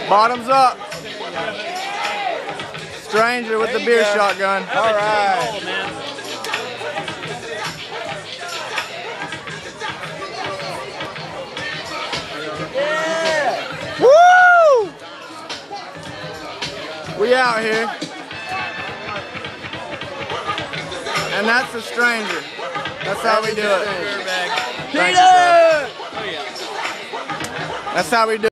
Bottoms up. Stranger with the beer shotgun. All right. Yeah. Woo! We out here. And that's the stranger. That's how we do it. Thank you, bro. That's how we do it.